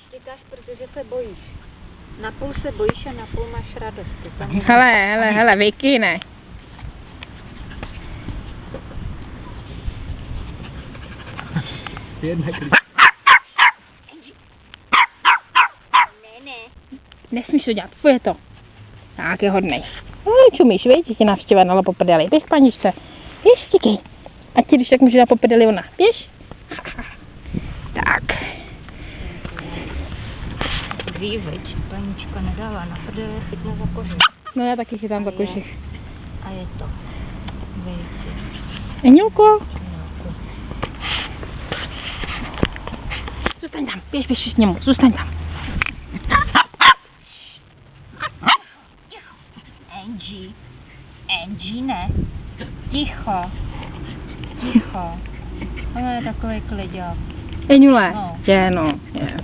Štěkáš, protože se bojíš. Napůl se bojíš a napůl máš radost. Hele, Vicky, ne. Ne. Nesmíš to dělat, je to. Tak je hodnej. Čumíš, víš, že tě navštěva nala po prdeli. Běž, paničce. Běž, tíkej. Ať ti když tak může dát po prdeli ona. Běž. Tak. Dřív, veď, panička nedala na prdele, chytla za kožich. No já taky chytám za kožich. A je to. Vejci. Eňulko. Zůstaň tam, běž s němu, zůstaň tam. Angie, ne. Ticho. Ona je takovej kliďák. Eňule. No. Je, no. Je.